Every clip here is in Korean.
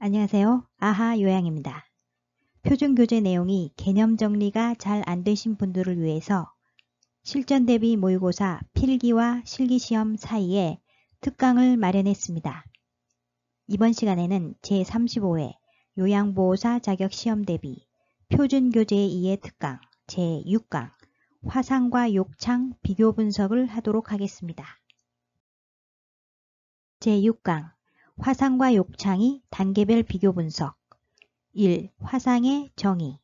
안녕하세요. 아하 요양입니다. 표준 교재 내용이 개념 정리가 잘 안 되신 분들을 위해서 실전 대비 모의고사 필기와 실기시험 사이에 특강을 마련했습니다. 이번 시간에는 제35회 요양보호사 자격시험 대비 표준 교재 2의 특강 제6강 화상과 욕창 비교 분석을 하도록 하겠습니다. 제6강 화상과 욕창이 단계별 비교 분석 1. 화상의 정의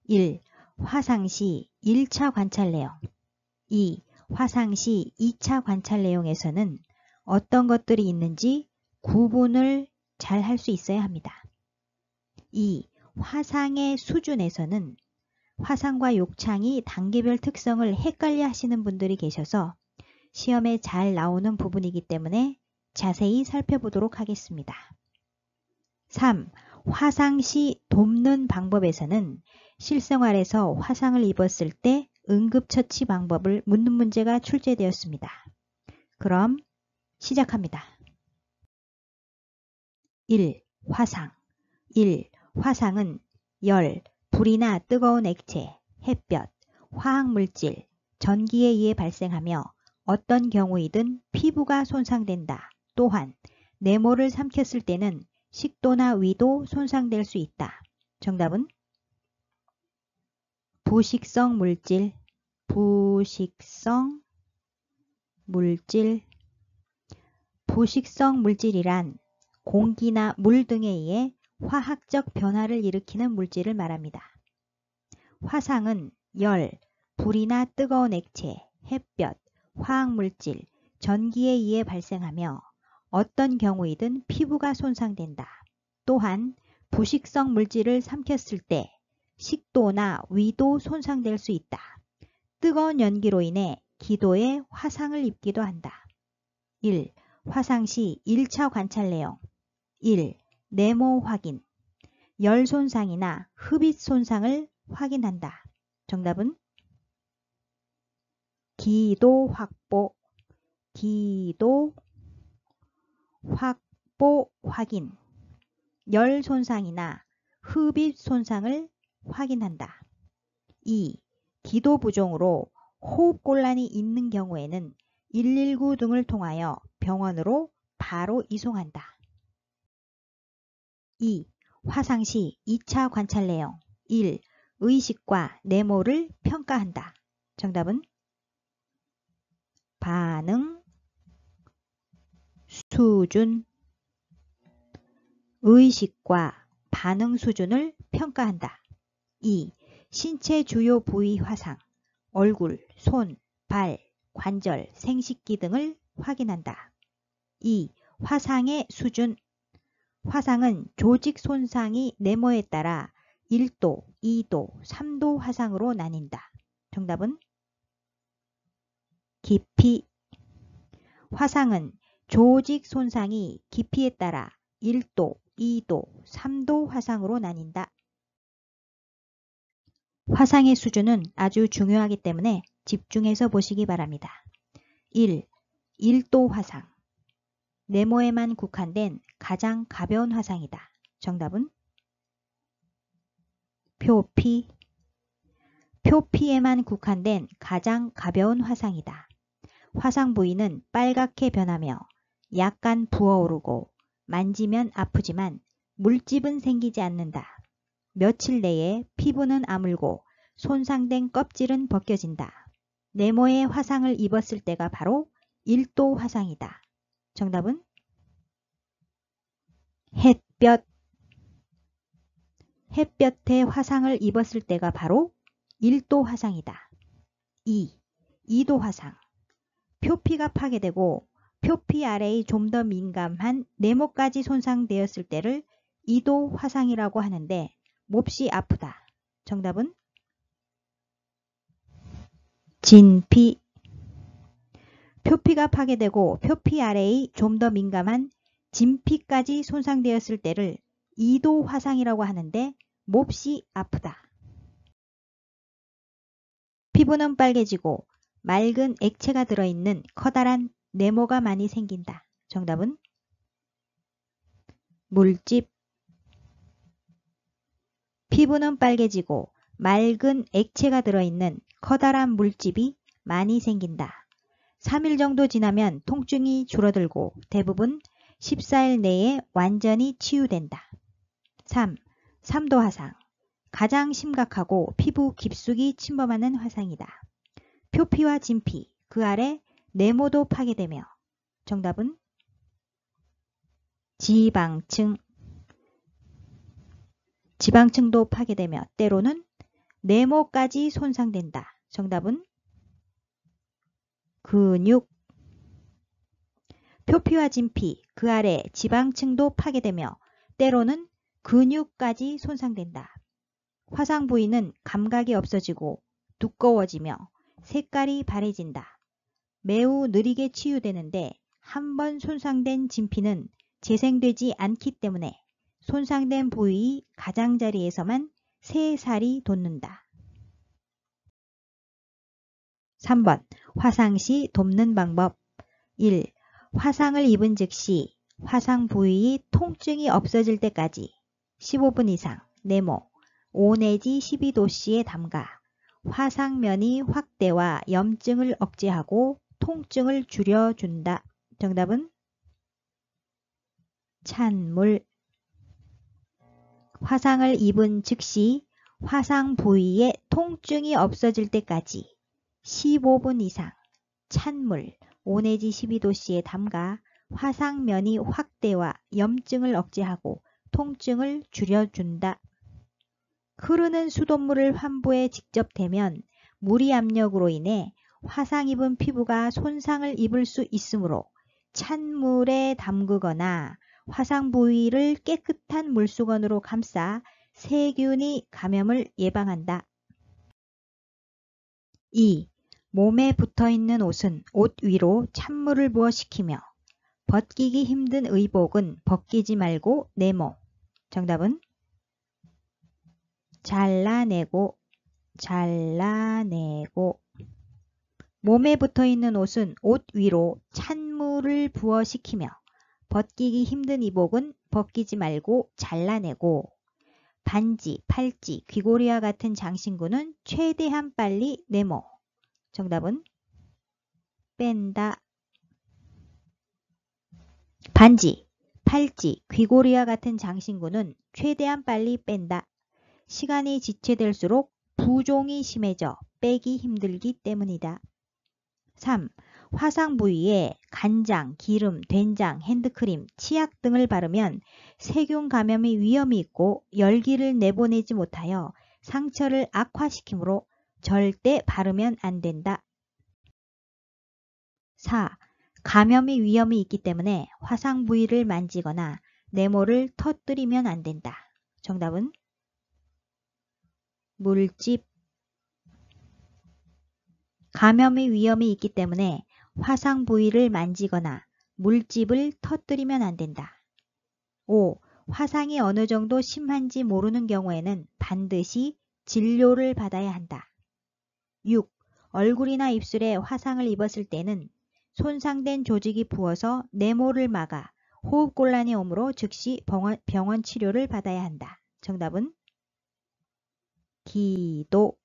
1. 화상 시 1차 관찰 내용 2. 화상 시 2차 관찰 내용에서는 어떤 것들이 있는지 구분을 잘 할 수 있어야 합니다. 2. 화상의 수준에서는 화상과 욕창이 단계별 특성을 헷갈려 하시는 분들이 계셔서 시험에 잘 나오는 부분이기 때문에 자세히 살펴보도록 하겠습니다. 3. 화상 시 돕는 방법에서는 실생활에서 화상을 입었을 때 응급처치 방법을 묻는 문제가 출제되었습니다. 그럼 시작합니다. 1. 화상 1. 화상은 열, 불이나 뜨거운 액체, 햇볕, 화학물질, 전기에 의해 발생하며 어떤 경우이든 피부가 손상된다. 또한 네모를 삼켰을 때는 식도나 위도 손상될 수 있다. 정답은 부식성 물질, 부식성 물질이란 공기나 물 등에 의해 화학적 변화를 일으키는 물질을 말합니다. 화상은 열, 불이나 뜨거운 액체, 햇볕, 화학물질, 전기에 의해 발생하며 어떤 경우이든 피부가 손상된다. 또한 부식성 물질을 삼켰을 때 식도나 위도 손상될 수 있다. 뜨거운 연기로 인해 기도에 화상을 입기도 한다. 1. 화상 시 1차 관찰 내용 1. 네모 확인 열 손상이나 흡입 손상을 확인한다. 정답은 기도 확보 확인 열 손상이나 흡입 손상을 확인한다. 2. 기도 부종으로 호흡곤란이 있는 경우에는 119 등을 통하여 병원으로 바로 이송한다. 2. 화상 시 2차 관찰 내용 1. 의식과 네모를 평가한다. 정답은 반응 수준 의식과 반응 수준을 평가한다. 2. 신체 주요 부위 화상 얼굴, 손, 발, 관절, 생식기 등을 확인한다. 2. 화상의 수준 화상은 조직 손상이 네모에 따라 1도, 2도, 3도 화상으로 나뉜다. 정답은 깊이 화상은 조직 손상이 깊이에 따라 1도, 2도, 3도 화상으로 나뉜다. 화상의 수준은 아주 중요하기 때문에 집중해서 보시기 바랍니다. 1. 1도 화상 네모에만 국한된 가장 가벼운 화상이다. 정답은 표피에만 국한된 가장 가벼운 화상이다. 화상 부위는 빨갛게 변하며 약간 부어오르고 만지면 아프지만 물집은 생기지 않는다. 며칠 내에 피부는 아물고 손상된 껍질은 벗겨진다. 네모에 화상을 입었을 때가 바로 1도 화상이다. 정답은 햇볕에 화상을 입었을 때가 바로 1도 화상이다. 2. 2도 화상 표피가 파괴되고 표피 아래의 좀 더 민감한 네모까지 손상되었을 때를 2도 화상이라고 하는데 몹시 아프다. 정답은 진피 표피가 파괴되고 표피 아래의 좀 더 민감한 진피까지 손상되었을 때를 2도 화상이라고 하는데 몹시 아프다. 피부는 빨개지고 맑은 액체가 들어있는 커다란 네모가 많이 생긴다. 정답은 물집 피부는 빨개지고 맑은 액체가 들어있는 커다란 물집이 많이 생긴다. 3일 정도 지나면 통증이 줄어들고 대부분 14일 내에 완전히 치유된다. 3. 3도 화상. 가장 심각하고 피부 깊숙이 침범하는 화상이다. 표피와 진피, 그 아래 네모도 파괴되며 정답은 지방층도 파괴되며 때로는 네모까지 손상된다. 정답은 근육. 표피와 진피, 그 아래 지방층도 파괴되며 때로는 근육까지 손상된다. 화상 부위는 감각이 없어지고 두꺼워지며 색깔이 바래진다. 매우 느리게 치유되는데 한번 손상된 진피는 재생되지 않기 때문에 손상된 부위 가장자리에서만 새 살이 돋는다. 3번 화상 시 돕는 방법. 1. 화상을 입은 즉시 화상 부위의 통증이 없어질 때까지 15분 이상 네모 5 내지 12도씨에 담가 화상면의 확대와 염증을 억제하고 통증을 줄여준다. 정답은 찬물. 화상을 입은 즉시 화상 부위의 통증이 없어질 때까지 15분 이상 찬물 5 내지 12도씨에 담가 화상면의 확대와 염증을 억제하고 통증을 줄여준다. 흐르는 수돗물을 환부에 직접 대면 무리 압력으로 인해 화상 입은 피부가 손상을 입을 수 있으므로 찬물에 담그거나 화상 부위를 깨끗한 물수건으로 감싸 세균의 감염을 예방한다. 2. 몸에 붙어있는 옷은 옷 위로 찬물을 부어 식히며 벗기기 힘든 의복은 벗기지 말고 네모. 정답은 잘라내고. 몸에 붙어있는 옷은 옷 위로 찬물을 부어 식히며 벗기기 힘든 의복은 벗기지 말고 잘라내고 반지, 팔찌, 귀고리와 같은 장신구는 최대한 빨리 네모. 정답은 뺀다. 반지, 팔찌, 귀고리와 같은 장신구는 최대한 빨리 뺀다. 시간이 지체될수록 부종이 심해져 빼기 힘들기 때문이다. 3. 화상 부위에 간장, 기름, 된장, 핸드크림, 치약 등을 바르면 세균 감염의 위험이 있고 열기를 내보내지 못하여 상처를 악화시키므로 절대 바르면 안 된다. 4. 감염의 위험이 있기 때문에 화상 부위를 만지거나 네모를 터뜨리면 안 된다. 정답은 물집. 감염의 위험이 있기 때문에 화상 부위를 만지거나 물집을 터뜨리면 안 된다. 5. 화상이 어느 정도 심한지 모르는 경우에는 반드시 진료를 받아야 한다. 6. 얼굴이나 입술에 화상을 입었을 때는 손상된 조직이 부어서 네모를 막아 호흡곤란이 오므로 즉시 병원 치료를 받아야 한다. 정답은 기도.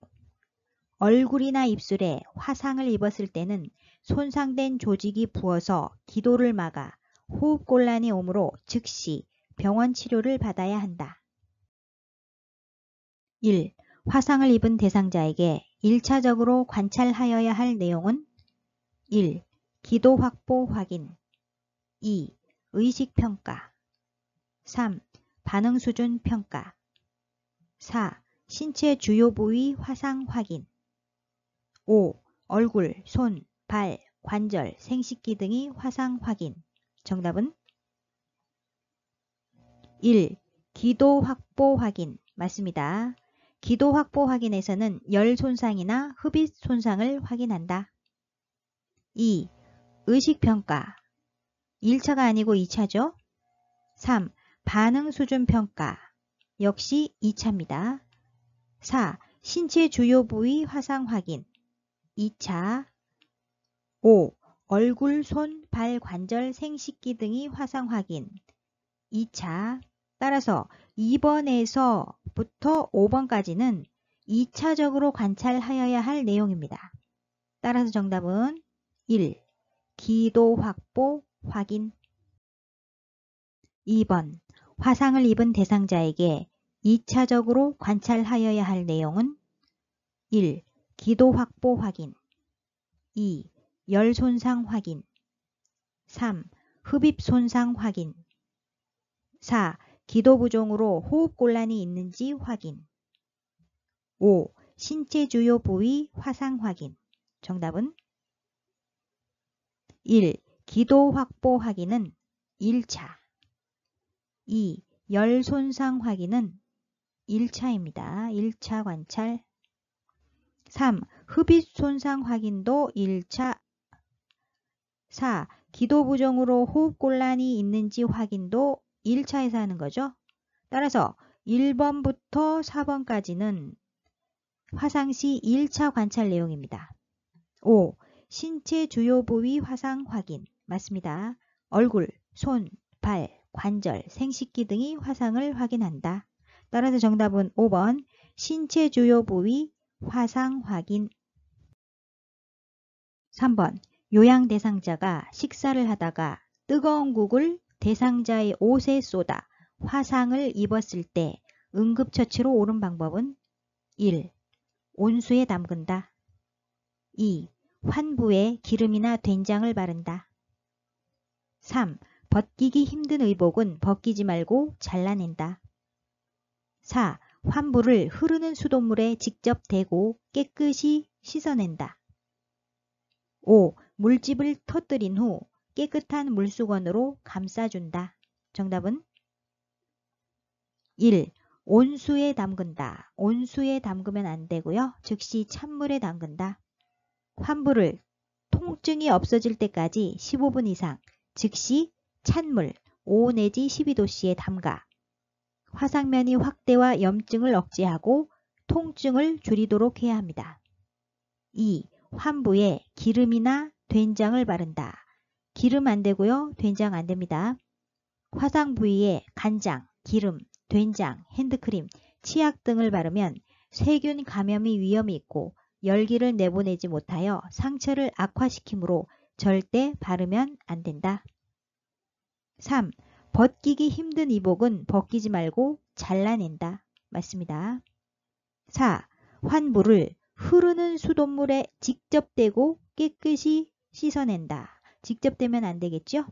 얼굴이나 입술에 화상을 입었을 때는 손상된 조직이 부어서 기도를 막아 호흡곤란이 오므로 즉시 병원 치료를 받아야 한다. 1. 화상을 입은 대상자에게 1차적으로 관찰하여야 할 내용은 1. 기도 확보 확인 2. 의식평가 3. 반응 수준 평가 4. 신체 주요 부위 화상 확인 5. 얼굴, 손, 발, 관절, 생식기 등의 화상 확인. 정답은 1. 기도 확보 확인. 맞습니다. 기도 확보 확인에서는 열 손상이나 흡입 손상을 확인한다. 2. 의식평가. 1차가 아니고 2차죠. 3. 반응 수준 평가. 역시 2차입니다. 4. 신체 주요 부위 화상 확인. 2차. 5. 얼굴, 손, 발, 관절, 생식기 등의 화상 확인. 2차. 따라서 2번에서 1번부터 5번까지는 2차적으로 관찰하여야 할 내용입니다. 따라서 정답은 1. 기도 확보 확인. 2번. 화상을 입은 대상자에게 2차적으로 관찰하여야 할 내용은 1. 기도 확보 확인. 2. 열 손상 확인. 3. 흡입 손상 확인. 4. 기도 부종으로 호흡 곤란이 있는지 확인. 5. 신체 주요 부위 화상 확인. 정답은 1. 기도 확보 확인은 1차. 2. 열 손상 확인은 1차입니다. 1차 관찰. 3. 흡입 손상 확인도 1차. 4. 기도 부종으로 호흡 곤란이 있는지 확인도 1차에서 하는 거죠. 따라서 1번부터 4번까지는 화상 시 1차 관찰 내용입니다. 5. 신체 주요 부위 화상 확인. 맞습니다. 얼굴, 손, 발, 관절, 생식기 등이 화상을 확인한다. 따라서 정답은 5번 신체 주요 부위 화상 확인. 3번. 요양 대상자가 식사를 하다가 뜨거운 국을 대상자의 옷에 쏟아 화상을 입었을 때 응급처치로 옳은 방법은 1. 온수에 담근다. 2. 환부에 기름이나 된장을 바른다. 3. 벗기기 힘든 의복은 벗기지 말고 잘라낸다. 4. 환부를 흐르는 수돗물에 직접 대고 깨끗이 씻어낸다. 5. 물집을 터뜨린 후 깨끗한 물수건으로 감싸준다. 정답은 1. 온수에 담근다. 온수에 담그면 안 되고요. 즉시 찬물에 담근다. 환부를 통증이 없어질 때까지 15분 이상 즉시 찬물 5 내지 12도씨에 담가 화상면이 확대와 염증을 억제하고 통증을 줄이도록 해야 합니다. 2. 환부에 기름이나 된장을 바른다. 기름 안 되고요. 된장 안 됩니다. 화상 부위에 간장, 기름, 된장, 핸드크림, 치약 등을 바르면 세균 감염이 위험이 있고 열기를 내보내지 못하여 상처를 악화시키므로 절대 바르면 안 된다. 3. 벗기기 힘든 이복은 벗기지 말고 잘라낸다. 맞습니다. 4. 환부를 흐르는 수돗물에 직접 대고 깨끗이 씻어낸다. 직접 대면 안 되겠죠?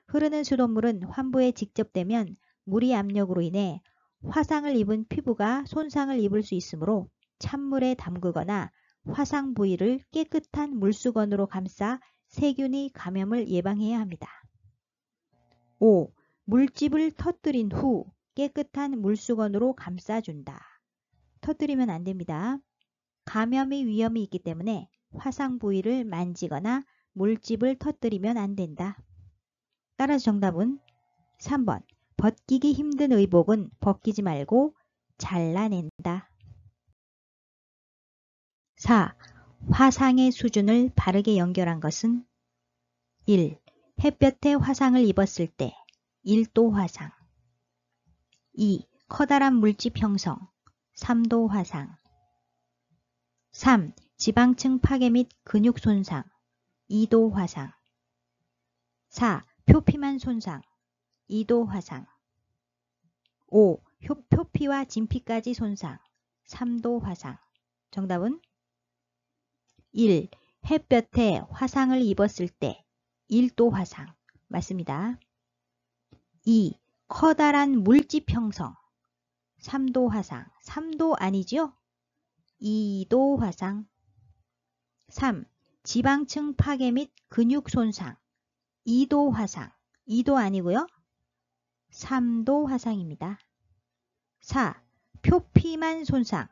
흐르는 수돗물은 환부에 직접 대면 무리 압력으로 인해 화상을 입은 피부가 손상을 입을 수 있으므로 찬물에 담그거나 화상 부위를 깨끗한 물수건으로 감싸 세균이 감염을 예방해야 합니다. 5. 물집을 터뜨린 후 깨끗한 물수건으로 감싸준다. 터뜨리면 안 됩니다. 감염의 위험이 있기 때문에 화상 부위를 만지거나 물집을 터뜨리면 안 된다. 따라서 정답은 3번. 벗기기 힘든 의복은 벗기지 말고 잘라낸다. 4. 화상의 수준을 바르게 연결한 것은 1. 햇볕에 화상을 입었을 때 1도 화상. 2. 커다란 물집 형성 3도 화상. 3. 지방층 파괴 및 근육 손상 2도 화상. 4. 표피만 손상 2도 화상. 5. 표피와 진피까지 손상 3도 화상. 정답은 1. 햇볕에 화상을 입었을 때 1도 화상. 맞습니다. 2. 커다란 물집 형성 3도 화상. 3도 아니죠? 2도 화상. 3. 지방층 파괴 및 근육 손상 2도 화상. 2도 아니고요. 3도 화상입니다. 4. 표피만 손상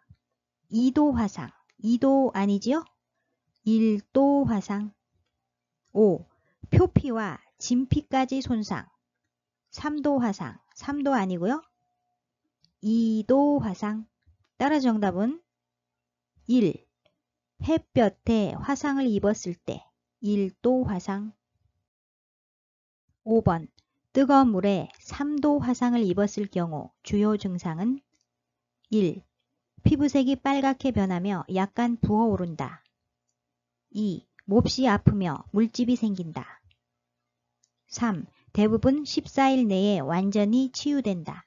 2도 화상. 2도 아니지요? 1도 화상. 5. 표피와 진피까지 손상 3도 화상. 3도 아니고요. 2도 화상. 따라 정답은 1. 햇볕에 화상을 입었을 때 1도 화상. 5번. 뜨거운 물에 3도 화상을 입었을 경우 주요 증상은 1. 피부색이 빨갛게 변하며 약간 부어오른다. 2. 몹시 아프며 물집이 생긴다. 3. 대부분 14일 내에 완전히 치유된다.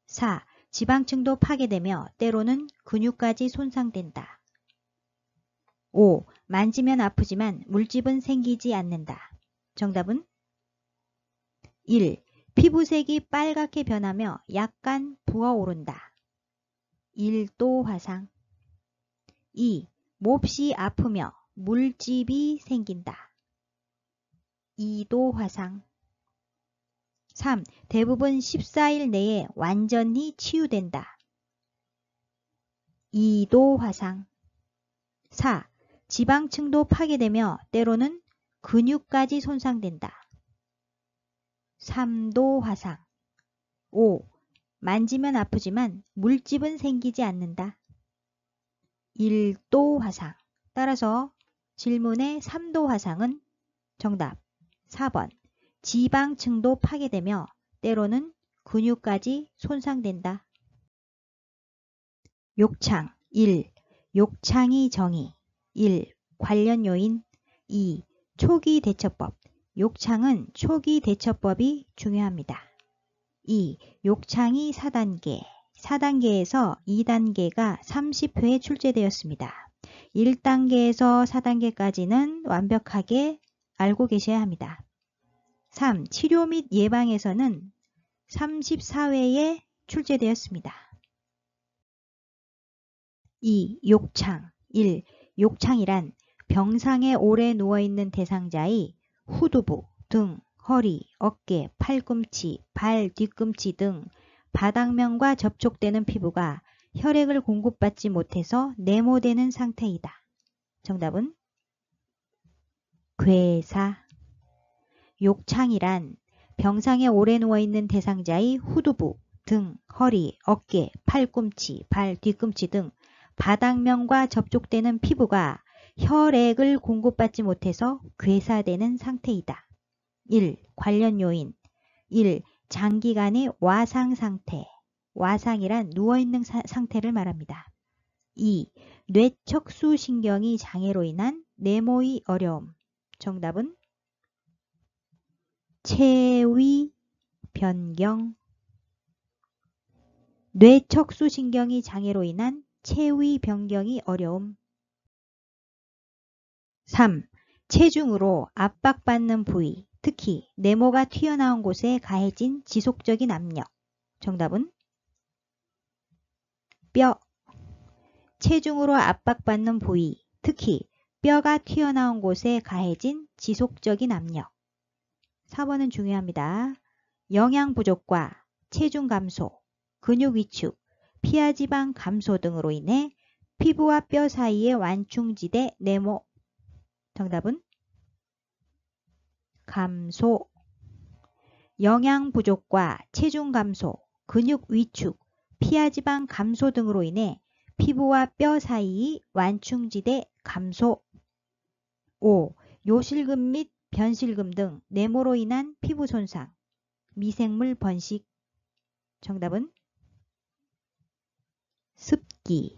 4. 지방층도 파괴되며 때로는 근육까지 손상된다. 5. 만지면 아프지만 물집은 생기지 않는다. 정답은 1. 피부색이 빨갛게 변하며 약간 부어오른다. 1도 화상. 2. 몹시 아프며 물집이 생긴다. 2도 화상. 3. 대부분 14일 내에 완전히 치유된다. 2도 화상. 4. 지방층도 파괴되며 때로는 근육까지 손상된다. 3도 화상. 5. 만지면 아프지만 물집은 생기지 않는다. 1도 화상. 따라서 질문의 3도 화상은 정답 4번. 지방층도 파괴되며 때로는 근육까지 손상된다. 욕창 1. 욕창의 정의 1. 관련 요인 2. 초기 대처법. 욕창은 초기 대처법이 중요합니다. 2. 욕창이 4단계. 4단계에서 2단계가 30회 출제되었습니다. 1단계에서 4단계까지는 완벽하게 알고 계셔야 합니다. 3. 치료 및 예방에서는 34회에 출제되었습니다. 2. 욕창 1. 욕창이란 병상에 오래 누워있는 대상자의 후두부, 등, 허리, 어깨, 팔꿈치, 발, 뒤꿈치 등 바닥면과 접촉되는 피부가 혈액을 공급받지 못해서 네모되는 상태이다. 정답은 괴사. 욕창이란 병상에 오래 누워있는 대상자의 후두부, 등, 허리, 어깨, 팔꿈치, 발, 뒤꿈치 등 바닥면과 접촉되는 피부가 혈액을 공급받지 못해서 괴사되는 상태이다. 1. 관련 요인 1. 장기간의 와상 상태. 와상이란 누워있는 상태를 말합니다. 2. 뇌척수신경이 장애로 인한 네모의 어려움. 정답은 체위 변경. 뇌척수신경이 장애로 인한 체위 변경이 어려움. 3. 체중으로 압박받는 부위, 특히 네모가 튀어나온 곳에 가해진 지속적인 압력. 정답은 뼈. 체중으로 압박받는 부위, 특히 뼈가 튀어나온 곳에 가해진 지속적인 압력. 4번은 중요합니다. 영양 부족과 체중 감소, 근육 위축, 피하지방 감소 등으로 인해 피부와 뼈 사이의 완충지대 네모. 정답은 감소. 영양 부족과 체중 감소, 근육 위축, 피하지방 감소 등으로 인해 피부와 뼈 사이의 완충지대 감소. 5. 요실금 및 변실금 등 네모로 인한 피부 손상, 미생물 번식. 정답은 습기.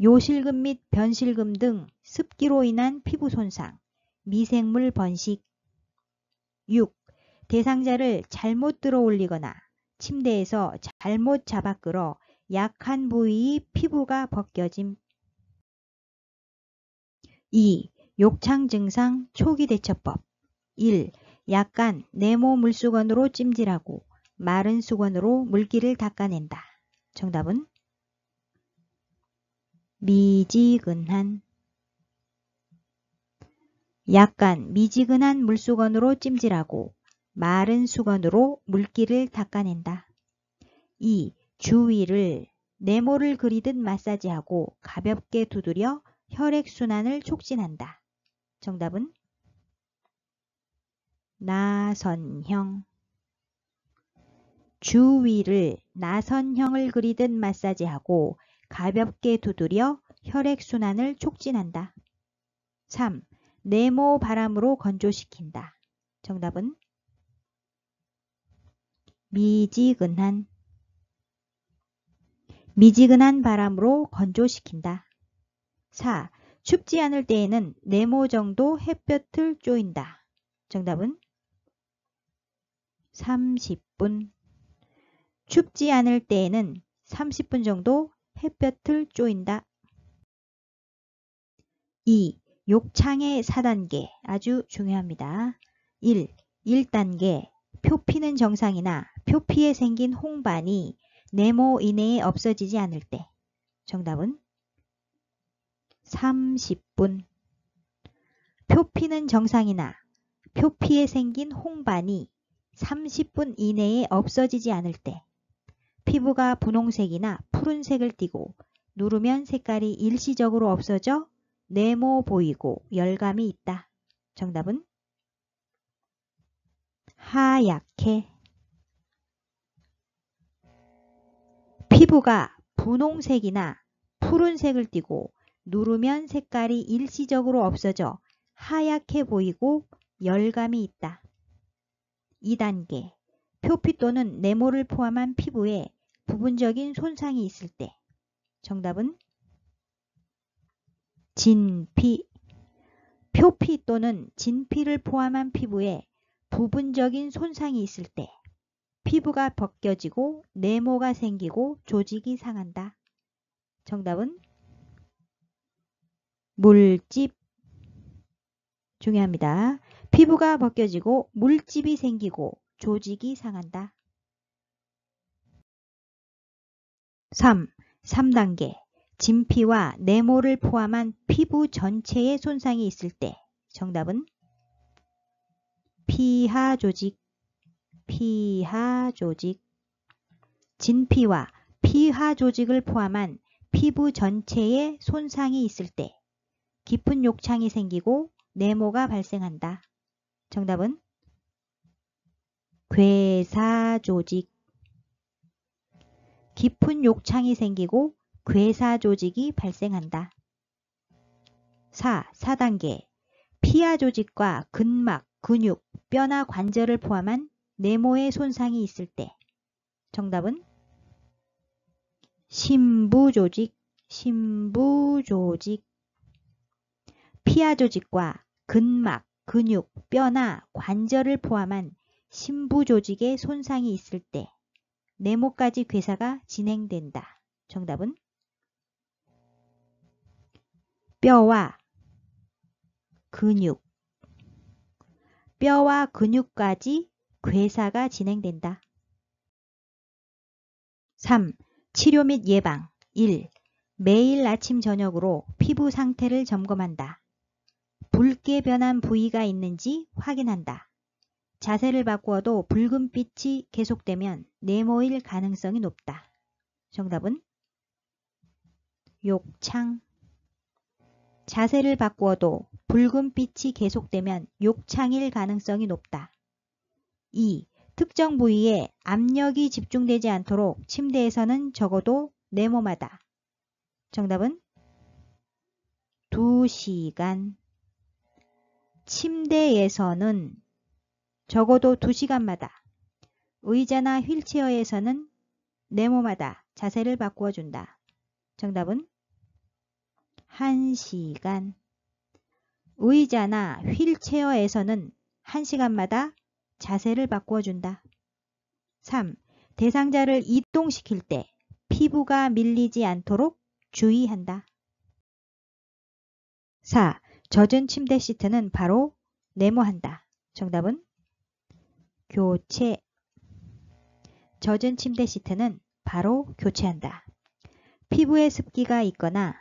요실금 및 변실금 등 습기로 인한 피부 손상, 미생물 번식. 6. 대상자를 잘못 들어 올리거나 침대에서 잘못 잡아 끌어 약한 부위의 피부가 벗겨짐. 2. 욕창 증상 초기 대처법. 1. 약간 네모 물수건으로 찜질하고 마른 수건으로 물기를 닦아낸다. 정답은 미지근한. 약간 미지근한 물수건으로 찜질하고 마른 수건으로 물기를 닦아낸다. 2. 주위를 네모를 그리듯 마사지하고 가볍게 두드려 혈액순환을 촉진한다. 정답은 나선형. 주위를 나선형을 그리듯 마사지하고 가볍게 두드려 혈액순환을 촉진한다. 3. 네모 바람으로 건조시킨다. 정답은 미지근한. 미지근한 바람으로 건조시킨다. 4. 춥지 않을 때에는 네모 정도 햇볕을 쬐인다. 정답은 30분. 춥지 않을 때에는 30분 정도 햇볕을 쬐인다. 2. 욕창의 4단계 아주 중요합니다. 1단계 표피는 정상이나 표피에 생긴 홍반이 네모 이내에 없어지지 않을 때. 정답은 30분. 표피는 정상이나 표피에 생긴 홍반이 30분 이내에 없어지지 않을 때. 피부가 분홍색이나 푸른색을 띠고 누르면 색깔이 일시적으로 없어져 네모 보이고 열감이 있다. 정답은 하얗게. 피부가 분홍색이나 푸른색을 띠고 누르면 색깔이 일시적으로 없어져 하얗게 보이고 열감이 있다. 2단계 표피 또는 네모를 포함한 피부에 부분적인 손상이 있을 때. 정답은 진피. 표피 또는 진피를 포함한 피부에 부분적인 손상이 있을 때 피부가 벗겨지고 네모가 생기고 조직이 상한다. 정답은 물집. 중요합니다. 피부가 벗겨지고 물집이 생기고 조직이 상한다. 3단계 진피와 네모를 포함한 피부 전체에 손상이 있을 때. 정답은 피하조직. 피하조직. 진피와 피하조직을 포함한 피부 전체에 손상이 있을 때 깊은 욕창이 생기고 네모가 발생한다. 정답은 괴사조직. 깊은 욕창이 생기고 괴사조직이 발생한다. 4단계 피하조직과 근막, 근육, 뼈나 관절을 포함한 네모의 손상이 있을 때. 정답은 심부조직. 심부조직. 피하조직과 근막, 근육, 뼈나 관절을 포함한 심부조직의 손상이 있을 때 네모까지 괴사가 진행된다. 정답은 뼈와 근육. 뼈와 근육까지 괴사가 진행된다. 3. 치료 및 예방. 1. 매일 아침 저녁으로 피부 상태를 점검한다. 붉게 변한 부위가 있는지 확인한다. 자세를 바꾸어도 붉은빛이 계속되면 네모일 가능성이 높다. 정답은 욕창. 자세를 바꾸어도 붉은빛이 계속되면 욕창일 가능성이 높다. 2. 특정 부위에 압력이 집중되지 않도록 침대에서는 적어도 네모마다. 정답은 2시간. 침대에서는 적어도 2시간마다, 의자나 휠체어에서는 네모마다 자세를 바꾸어 준다. 정답은 1시간. 의자나 휠체어에서는 1시간마다 자세를 바꾸어 준다. 3. 대상자를 이동시킬 때 피부가 밀리지 않도록 주의한다. 4. 젖은 침대 시트는 바로 네모한다. 정답은 교체. 젖은 침대 시트는 바로 교체한다. 피부에 습기가 있거나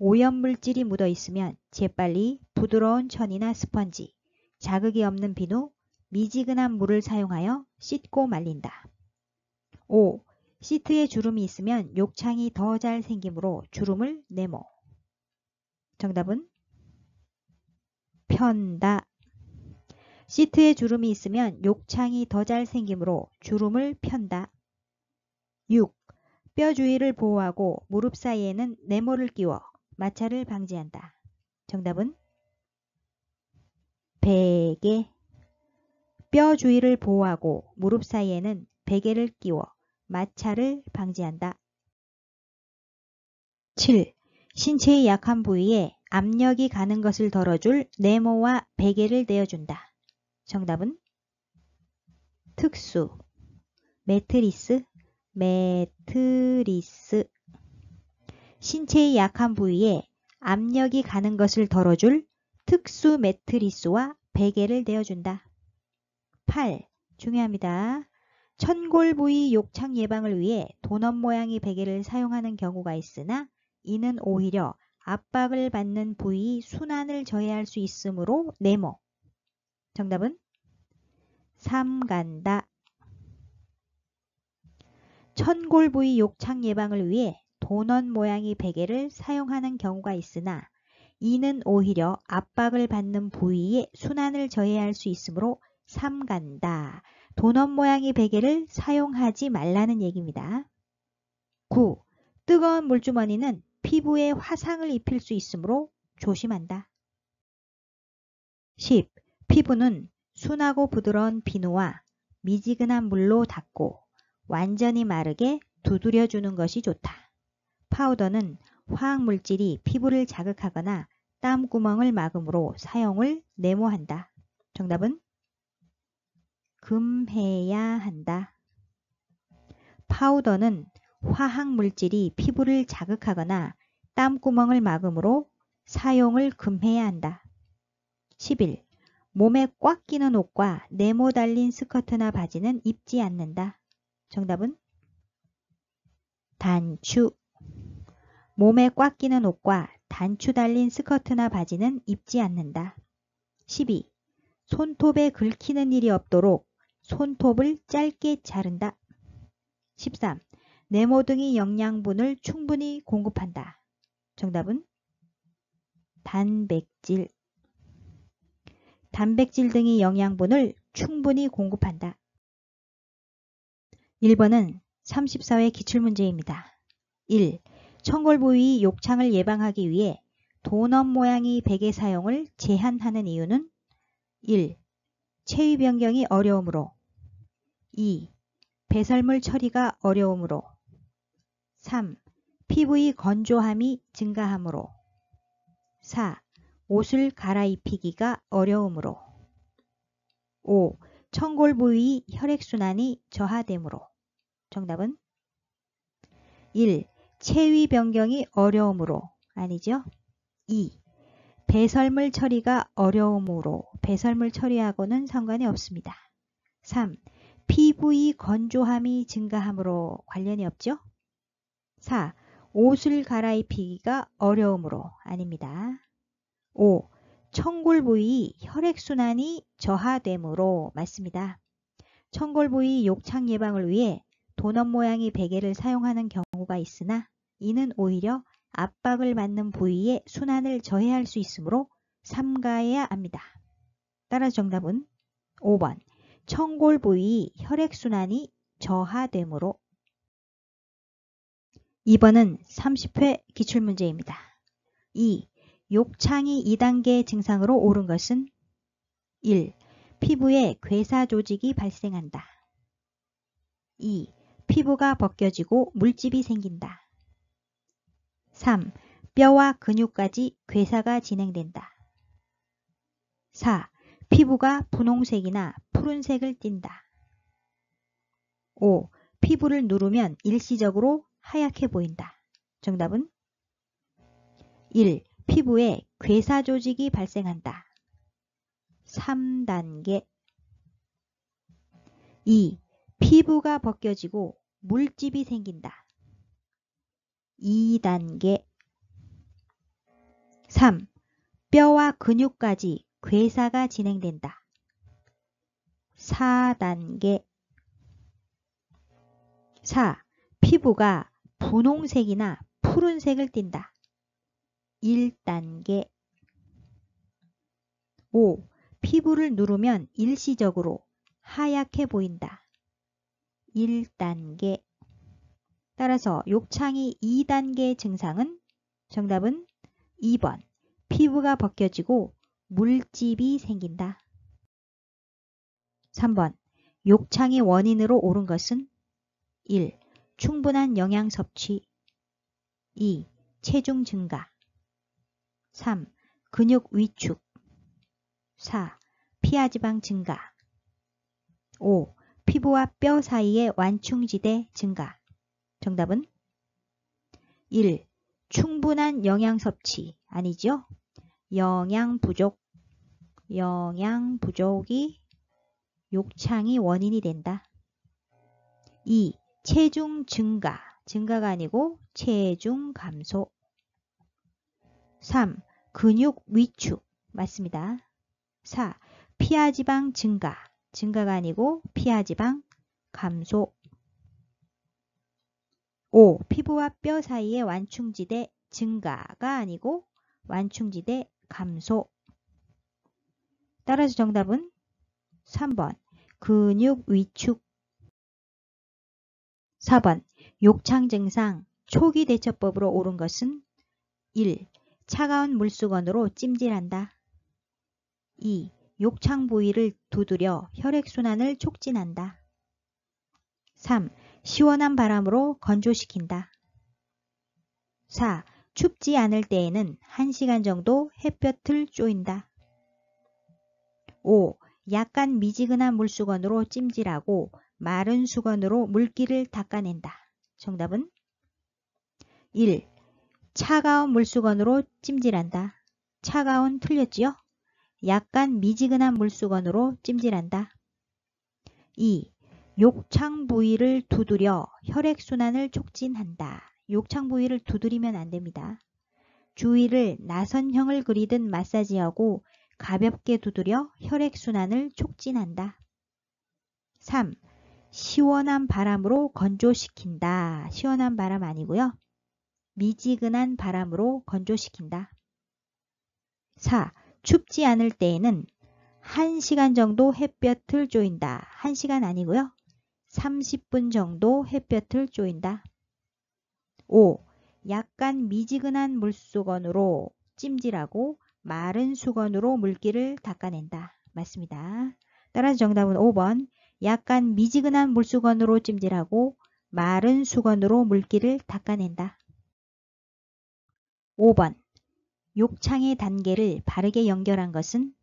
오염물질이 묻어 있으면 재빨리 부드러운 천이나 스펀지, 자극이 없는 비누, 미지근한 물을 사용하여 씻고 말린다. 5. 시트에 주름이 있으면 욕창이 더 잘 생기므로 주름을 네모. 정답은 편다. 시트에 주름이 있으면 욕창이 더 잘 생기므로 주름을 편다. 6. 뼈 주위를 보호하고 무릎 사이에는 네모를 끼워 마찰을 방지한다. 정답은 베개. 뼈 주위를 보호하고 무릎 사이에는 베개를 끼워 마찰을 방지한다. 7. 신체의 약한 부위에 압력이 가는 것을 덜어줄 네모와 베개를 내어준다. 정답은 특수, 매트리스, 신체의 약한 부위에 압력이 가는 것을 덜어줄 특수 매트리스와 베개를 내어준다. 8. 중요합니다. 천골 부위 욕창 예방을 위해 도넛 모양의 베개를 사용하는 경우가 있으나 이는 오히려 압박을 받는 부위 순환을 저해할 수 있으므로 네모. 정답은 삼간다. 천골 부위 욕창 예방을 위해 도넛 모양의 베개를 사용하는 경우가 있으나 이는 오히려 압박을 받는 부위의 순환을 저해할 수 있으므로 삼간다. 도넛 모양의 베개를 사용하지 말라는 얘기입니다. 9. 뜨거운 물주머니는 피부에 화상을 입힐 수 있으므로 조심한다. 10. 피부는 순하고 부드러운 비누와 미지근한 물로 닦고 완전히 마르게 두드려주는 것이 좋다. 파우더는 화학물질이 피부를 자극하거나 땀구멍을 막으므로 사용을 내모한다. 정답은 금해야 한다. 파우더는 화학물질이 피부를 자극하거나 땀구멍을 막으므로 사용을 금해야 한다. 11. 몸에 꽉 끼는 옷과 네모 달린 스커트나 바지는 입지 않는다. 정답은 단추. 몸에 꽉 끼는 옷과 단추 달린 스커트나 바지는 입지 않는다. 12. 손톱에 긁히는 일이 없도록 손톱을 짧게 자른다. 13. 네모 등의 영양분을 충분히 공급한다. 정답은 단백질. 단백질 등의 영양분을 충분히 공급한다. 1번은 34회 기출문제입니다. 1. 천골 부위 욕창을 예방하기 위해 도넛 모양의 베개 사용을 제한하는 이유는 1. 체위 변경이 어려우므로 2. 배설물 처리가 어려우므로 3. 피부의 건조함이 증가하므로 4. 옷을 갈아입히기가 어려우므로 5. 천골 부위 혈액순환이 저하되므로 정답은 1. 체위 변경이 어려우므로 아니죠? 2. 배설물 처리가 어려우므로 배설물 처리하고는 상관이 없습니다. 3. 피부의 건조함이 증가하므로 관련이 없죠? 4. 옷을 갈아입히기가 어려우므로 아닙니다. 5. 천골 부위 혈액순환이 저하되므로 맞습니다. 천골 부위 욕창 예방을 위해 도넛 모양의 베개를 사용하는 경우가 있으나 이는 오히려 압박을 받는 부위의 순환을 저해할 수 있으므로 삼가해야 합니다. 따라서 정답은 5번. 천골 부위 혈액순환이 저하되므로. 2번은 30회 기출문제입니다. 2. 욕창이 2단계 증상으로 오른 것은 1. 피부에 괴사 조직이 발생한다. 2. 피부가 벗겨지고 물집이 생긴다. 3. 뼈와 근육까지 괴사가 진행된다. 4. 피부가 분홍색이나 푸른색을 띈다. 5. 피부를 누르면 일시적으로 하얗게 보인다. 정답은 1. 피부에 괴사 조직이 발생한다. 3단계. 2. 피부가 벗겨지고 물집이 생긴다. 2단계. 3. 뼈와 근육까지 괴사가 진행된다. 4단계. 4. 피부가 분홍색이나 푸른색을 띈다. 1단계. 5. 피부를 누르면 일시적으로 하얗게 보인다. 1단계. 따라서 욕창이 2단계 증상은 정답은 2번. 피부가 벗겨지고 물집이 생긴다. 3번. 욕창의 원인으로 오른 것은 1. 충분한 영양 섭취 2. 체중 증가. 3. 근육 위축. 4. 피하지방 증가. 5. 피부와 뼈 사이의 완충지대 증가. 정답은 1. 충분한 영양 섭취. 아니죠? 영양 부족이 욕창이 원인이 된다. 2. 체중 증가가 아니고 체중 감소. 3. 근육 위축. 맞습니다. 4. 피하지방 증가가 아니고 피하지방 감소. 5. 피부와 뼈 사이의 완충지대 증가가 아니고 완충지대 감소. 따라서 정답은 3번 근육 위축. 4번 욕창 증상 초기 대처법으로 옳은 것은 1. 차가운 물수건으로 찜질한다. 2. 욕창 부위를 두드려 혈액순환을 촉진한다. 3. 시원한 바람으로 건조시킨다. 4. 춥지 않을 때에는 1시간 정도 햇볕을 쬐인다. 5. 약간 미지근한 물수건으로 찜질하고 마른 수건으로 물기를 닦아낸다. 정답은 1. 차가운 물수건으로 찜질한다. 차가운 틀렸지요? 약간 미지근한 물수건으로 찜질한다. 2. 욕창 부위를 두드려 혈액순환을 촉진한다. 욕창 부위를 두드리면 안 됩니다. 주위를 나선형을 그리듯 마사지하고 가볍게 두드려 혈액순환을 촉진한다. 3. 시원한 바람으로 건조시킨다. 시원한 바람 아니고요. 미지근한 바람으로 건조시킨다. 4. 춥지 않을 때에는 1시간 정도 햇볕을 쬐인다. 1시간 아니고요. 30분 정도 햇볕을 쬐인다. 5. 약간 미지근한 물수건으로 찜질하고 마른 수건으로 물기를 닦아낸다. 맞습니다. 따라서 정답은 5번 약간 미지근한 물수건으로 찜질하고 마른 수건으로 물기를 닦아낸다. 5번 욕창의 단계를 바르게 연결한 것은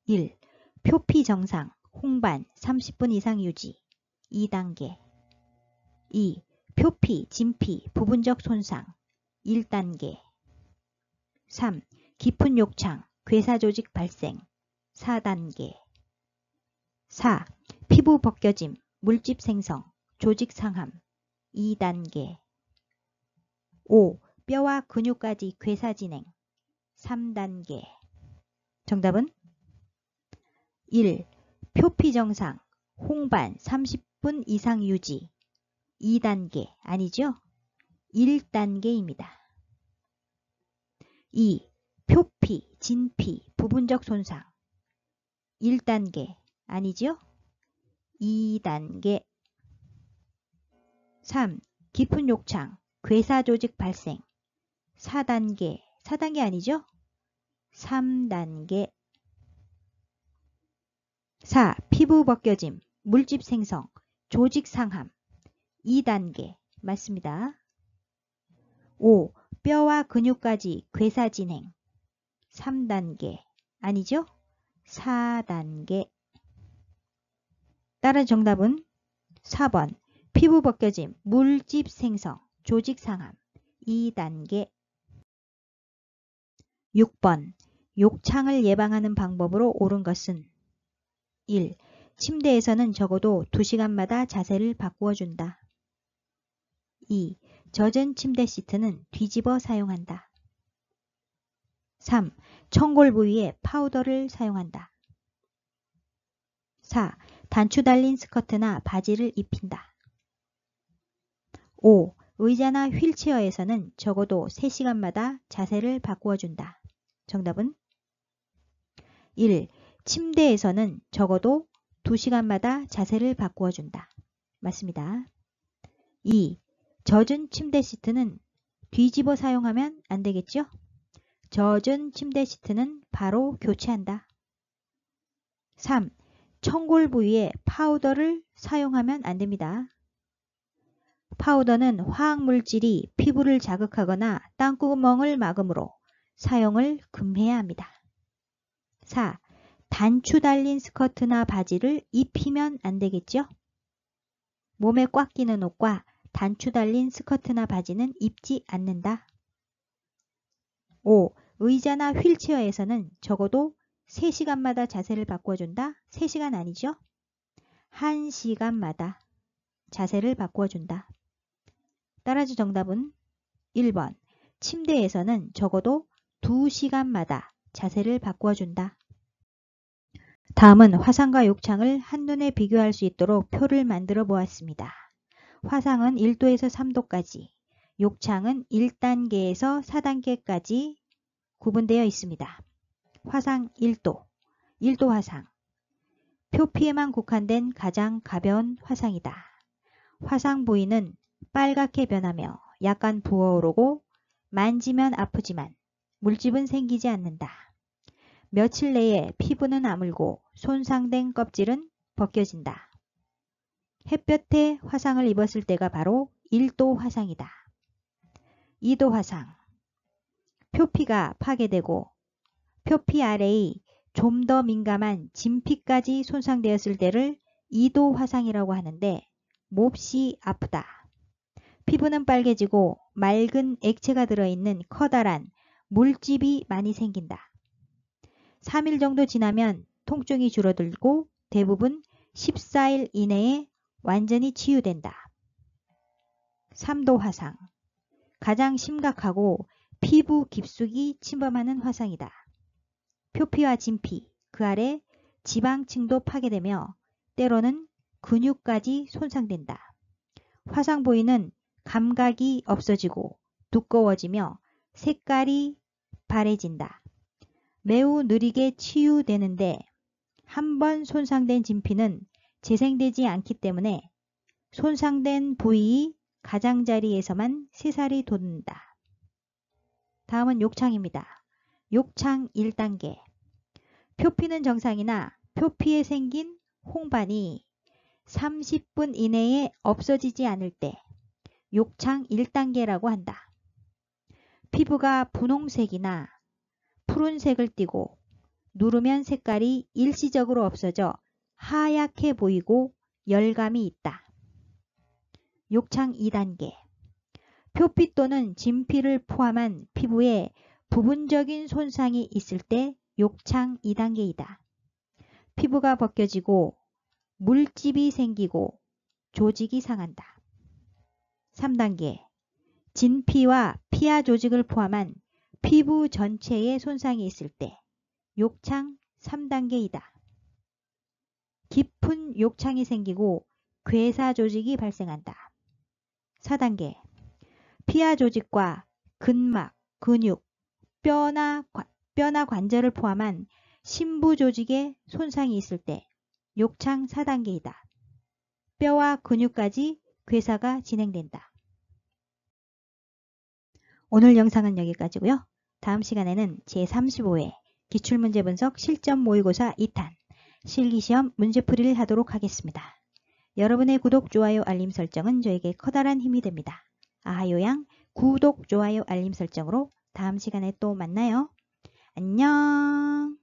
1. 표피 정상, 홍반 30분 이상 유지 2단계. 2. 표피, 진피, 부분적 손상 1단계. 3. 깊은 욕창, 괴사조직 발생 4단계. 4. 피부 벗겨짐, 물집 생성, 조직 상함 2단계. 5. 뼈와 근육까지 괴사 진행 3단계. 정답은 1. 표피 정상, 홍반 30분 이상 유지 2단계 아니죠? 1단계입니다. 2. 표피, 진피, 부분적 손상 1단계 아니죠? 2단계. 3. 깊은 욕창, 괴사조직 발생 4단계. 4단계 아니죠? 3단계. 4. 피부 벗겨짐, 물집 생성, 조직 상함 2단계. 맞습니다. 5. 뼈와 근육까지 괴사 진행 3단계. 아니죠? 4단계. 따라 정답은 4번 피부 벗겨짐, 물집 생성, 조직 상함 2단계. 6번 욕창을 예방하는 방법으로 옳은 것은 1. 침대에서는 적어도 2시간마다 자세를 바꾸어 준다. 2. 젖은 침대 시트는 뒤집어 사용한다. 3. 청골 부위에 파우더를 사용한다. 4. 단추 달린 스커트나 바지를 입힌다. 5. 의자나 휠체어에서는 적어도 3시간마다 자세를 바꾸어 준다. 정답은 1. 침대에서는 적어도 2시간마다 자세를 바꾸어 준다. 맞습니다. 2. 젖은 침대 시트는 뒤집어 사용하면 안 되겠죠? 젖은 침대 시트는 바로 교체한다. 3. 청골 부위에 파우더를 사용하면 안 됩니다. 파우더는 화학물질이 피부를 자극하거나 땀구멍을 막으므로 사용을 금해야 합니다. 4. 단추 달린 스커트나 바지를 입히면 안 되겠죠? 몸에 꽉 끼는 옷과 단추 달린 스커트나 바지는 입지 않는다. 5. 의자나 휠체어에서는 적어도 3시간마다 자세를 바꿔준다. 3시간 아니죠? 1시간마다 자세를 바꿔준다. 따라주 정답은 1번. 침대에서는 적어도 2시간마다 자세를 바꿔준다. 다음은 화상과 욕창을 한눈에 비교할 수 있도록 표를 만들어 보았습니다. 화상은 1도에서 3도까지, 욕창은 1단계에서 4단계까지 구분되어 있습니다. 화상 1도, 1도 화상. 표피에만 국한된 가장 가벼운 화상이다. 화상 부위는 빨갛게 변하며 약간 부어오르고 만지면 아프지만 물집은 생기지 않는다. 며칠 내에 피부는 아물고 손상된 껍질은 벗겨진다. 햇볕에 화상을 입었을 때가 바로 1도 화상이다. 2도 화상. 표피가 파괴되고 표피 아래의 좀 더 민감한 진피까지 손상되었을 때를 2도 화상이라고 하는데 몹시 아프다. 피부는 빨개지고 맑은 액체가 들어있는 커다란 물집이 많이 생긴다. 3일 정도 지나면 통증이 줄어들고 대부분 14일 이내에 완전히 치유된다. 3도 화상. 가장 심각하고 피부 깊숙이 침범하는 화상이다. 표피와 진피, 그 아래 지방층도 파괴되며 때로는 근육까지 손상된다. 화상 부위는 감각이 없어지고 두꺼워지며 색깔이 바래진다. 매우 느리게 치유되는데 한번 손상된 진피는 재생되지 않기 때문에 손상된 부위 가장자리에서만 새살이 돋는다. 다음은 욕창입니다. 욕창 1단계. 표피는 정상이나 표피에 생긴 홍반이 30분 이내에 없어지지 않을 때 욕창 1단계라고 한다. 피부가 분홍색이나 푸른색을 띠고 누르면 색깔이 일시적으로 없어져 하얗게 보이고 열감이 있다. 욕창 2단계. 표피 또는 진피를 포함한 피부에 부분적인 손상이 있을 때 욕창 2단계이다. 피부가 벗겨지고 물집이 생기고 조직이 상한다. 3단계. 진피와 피하 조직을 포함한 피부 전체에 손상이 있을 때 욕창 3단계이다. 깊은 욕창이 생기고 괴사 조직이 발생한다. 4단계. 피하 조직과 근막, 근육, 뼈나 관절을 포함한 심부 조직에 손상이 있을 때 욕창 4단계이다. 뼈와 근육까지 괴사가 진행된다. 오늘 영상은 여기까지고요. 다음 시간에는 제35회 기출문제 분석 실전 모의고사 2탄 실기시험 문제풀이를 하도록 하겠습니다. 여러분의 구독, 좋아요, 알림 설정은 저에게 커다란 힘이 됩니다. 아하요양 구독, 좋아요, 알림 설정으로 다음 시간에 또 만나요. 안녕.